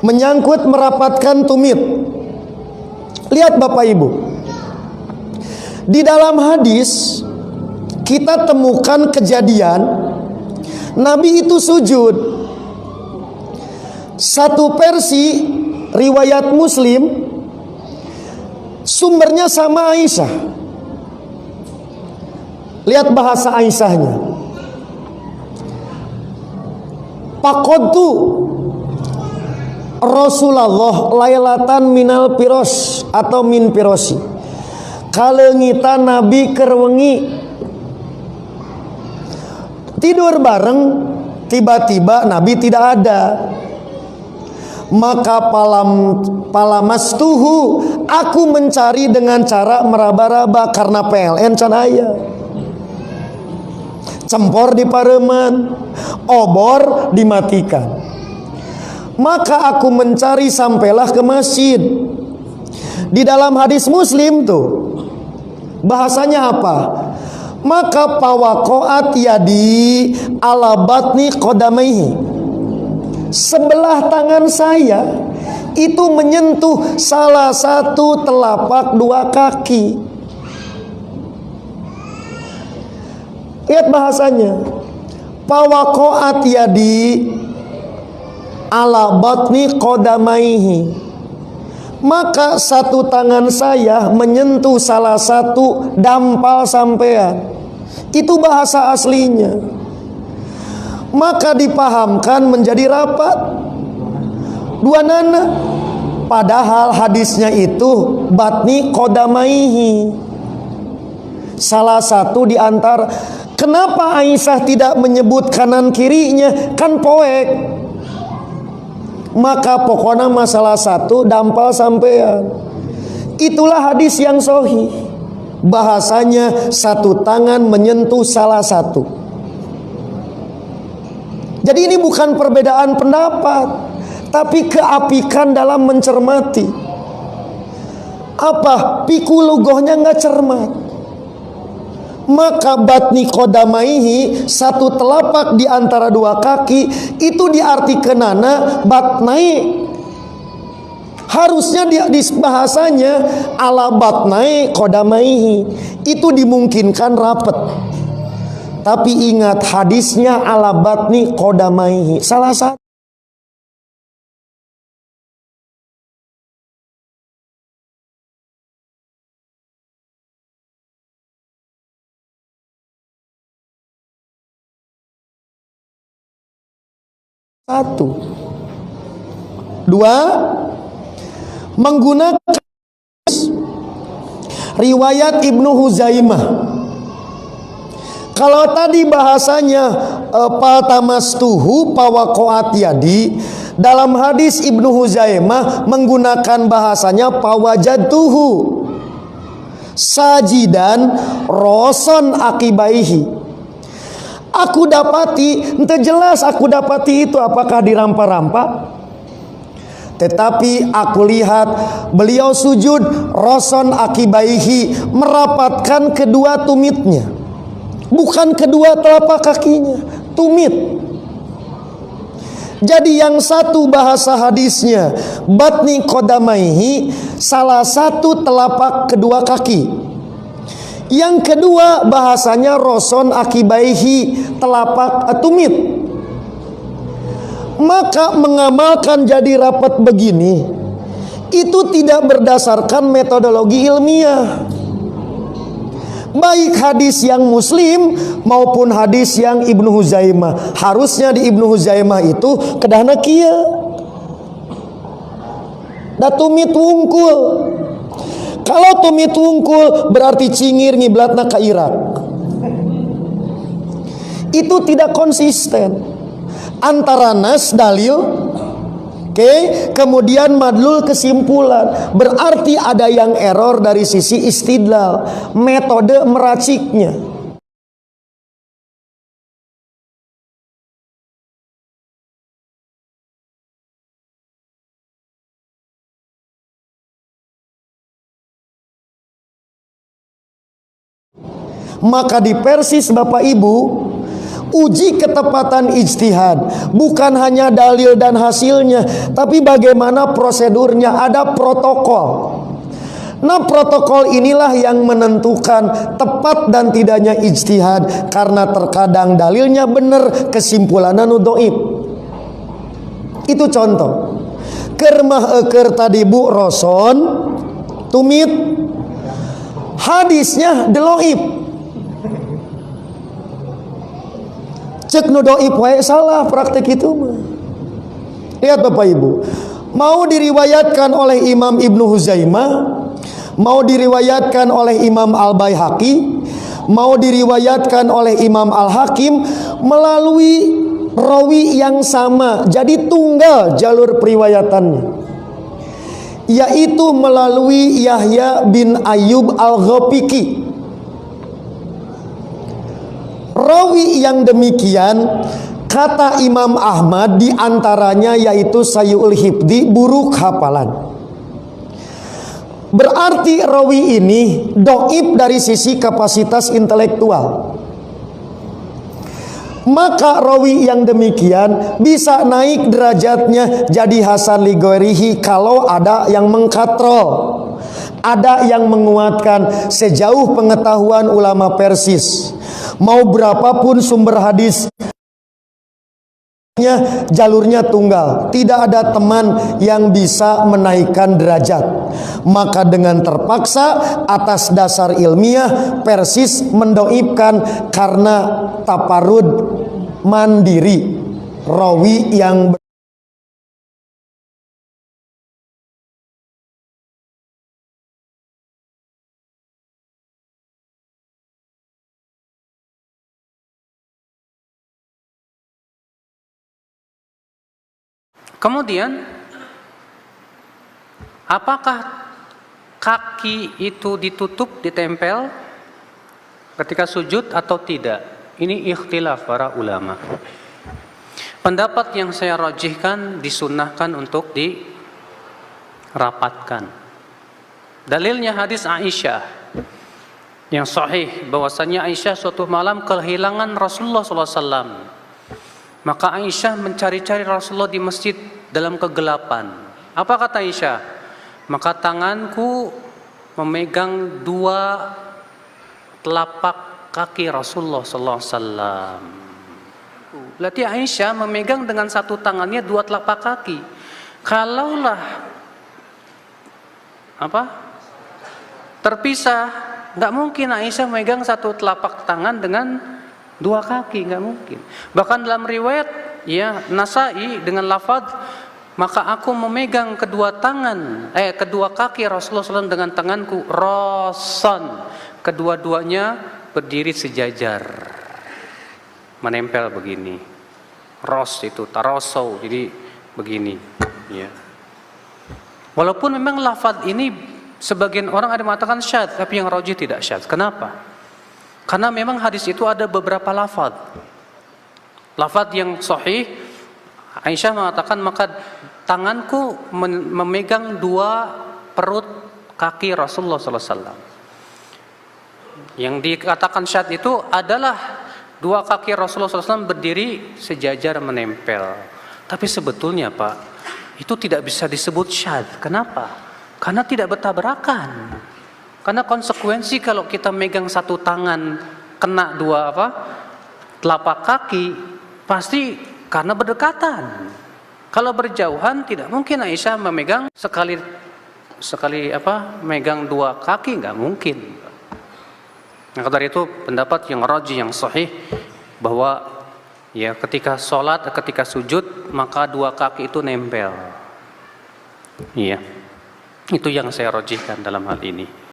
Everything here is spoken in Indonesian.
menyangkut merapatkan tumit. Lihat Bapak Ibu, di dalam hadis kita temukan kejadian Nabi itu sujud. Satu versi riwayat Muslim, sumbernya sama Aisyah. Lihat bahasa Aisyahnya. Pakotu Rasulullah lailatan minal piros atau min pirosi. Kaleungita Nabi keur wengi tidur bareng, tiba-tiba Nabi tidak ada. Maka palamastuhu, aku mencari dengan cara meraba-raba karena PLN can aya. Cempor dipareman, obor dimatikan. Maka aku mencari sampailah ke masjid. Di dalam hadis Muslim tuh bahasanya apa? Maka pawaqoat yadi ala batni qadamaihi. Sebelah tangan saya itu menyentuh salah satu telapak dua kaki. Lihat bahasanya. Pawaqoat yadi ala batni qadamaihi. Maka satu tangan saya menyentuh salah satu dampal sampean. Itu bahasa aslinya. Maka dipahamkan menjadi rapat dua nana. Padahal hadisnya itu batni qadamaihi, salah satu di antara. Kenapa Aisyah tidak menyebut kanan kirinya? Kan poek. Maka pokoknya masalah satu dampal sampean. Itulah hadis yang sahih. Bahasanya satu tangan menyentuh salah satu. Jadi ini bukan perbedaan pendapat, tapi keapikan dalam mencermati. Apa? Pikul lugohnya nggak cermat. Maka batni qadamaihi, satu telapak di antara dua kaki, itu diartikanana batnai. Harusnya di bahasanya ala batnai qadamaihi. Itu dimungkinkan rapat. Tapi ingat hadisnya ala batni qadamaihi. Salah satu. Dua, menggunakan riwayat Ibnu Huzaimah. Kalau tadi bahasanya paltamastuhu pawaqoat yadi, dalam hadis Ibnu Huzaimah menggunakan bahasanya pawajadtuhu sajidan roson akibaihi. Aku dapati, ente jelas aku dapati itu apakah dirampa-rampa. Tetapi aku lihat beliau sujud roson akibaihi, merapatkan kedua tumitnya. Bukan kedua telapak kakinya, tumit. Jadi yang satu bahasa hadisnya batni qadamaihi, salah satu telapak kedua kaki. Yang kedua bahasanya roson akibaihi, telapak tumit. Maka mengamalkan jadi rapat begini itu tidak berdasarkan metodologi ilmiah. Baik hadis yang Muslim maupun hadis yang Ibnu Huzaimah. Harusnya di Ibnu Huzaimah itu kedahna kieu. Da tumit wungkul. Kalau tumit wungkul berarti cingir ngiblatna ka Irak. Itu tidak konsisten antara nas dalil. Kemudian madlul kesimpulan. Berarti ada yang error dari sisi istidlal, metode meraciknya. Maka di persis Bapak Ibu, Uji ketepatan ijtihad bukan hanya dalil dan hasilnya, tapi bagaimana prosedurnya, ada protokol. Nah, protokol inilah yang menentukan tepat dan tidaknya ijtihad, karena terkadang dalilnya benar, kesimpulannya dhaif. Itu contoh. Kermah eker tadi bu roson tumit, hadisnya dhaif. Cek nu dhaif wae salah praktek itu mah. Lihat Bapak Ibu, mau diriwayatkan oleh Imam Ibnu Huzaimah, mau diriwayatkan oleh Imam Al-Baihaqi, mau diriwayatkan oleh Imam Al-Hakim melalui rawi yang sama, jadi tunggal jalur periwayatannya, yaitu melalui Yahya bin Ayyub Al-Ghafiqi. Rawi yang demikian kata Imam Ahmad diantaranya yaitu sayul hifdi, buruk hafalan. Berarti rawi ini dhaif dari sisi kapasitas intelektual. Maka rawi yang demikian bisa naik derajatnya jadi hasan li ghairihi kalau ada yang mengkatrol, ada yang menguatkan sejauh pengetahuan ulama Persis. Mau berapapun sumber hadisnya, jalurnya tunggal, tidak ada teman yang bisa menaikkan derajat. Maka dengan terpaksa atas dasar ilmiah Persis mendoibkan karena taparud mandiri rawi yang Kemudian, apakah kaki itu ditutup, ditempel ketika sujud atau tidak? Ini ikhtilaf para ulama. Pendapat yang saya rajihkan, disunnahkan untuk dirapatkan. Dalilnya hadis Aisyah yang sahih, bahwasanya Aisyah suatu malam kehilangan Rasulullah SAW. Maka Aisyah mencari-cari Rasulullah di masjid dalam kegelapan. Apa kata Aisyah? Maka tanganku memegang dua telapak kaki Rasulullah SAW. Berarti Aisyah memegang dengan satu tangannya dua telapak kaki. Kalaulah terpisah, nggak mungkin Aisyah memegang satu telapak tangan dengan dua kaki, nggak mungkin. Bahkan dalam riwayat ya Nasai dengan lafaz, maka aku memegang kedua kaki Rasulullah SAW dengan tanganku roson, kedua-duanya berdiri sejajar, menempel begini. Ros itu tarosau, jadi begini. Ya. Walaupun memang lafaz ini sebagian orang ada mengatakan syadz, tapi yang rajih tidak syadz. Kenapa? Karena memang hadis itu ada beberapa lafaz. Lafaz yang sahih, Aisyah mengatakan maka tanganku memegang dua perut kaki Rasulullah SAW. Yang dikatakan syadz itu adalah dua kaki Rasulullah SAW berdiri sejajar menempel. Tapi sebetulnya Pak, itu tidak bisa disebut syadz. Kenapa? Karena tidak bertabrakan. Karena konsekuensi kalau kita megang satu tangan kena dua telapak kaki, pasti karena berdekatan. Kalau berjauhan tidak mungkin Aisyah memegang sekali megang dua kaki, nggak mungkin. Maka dari itu pendapat yang rajih, yang sahih, bahwa ya ketika sholat, ketika sujud, maka dua kaki itu nempel. Iya, itu yang saya rajihkan dalam hal ini.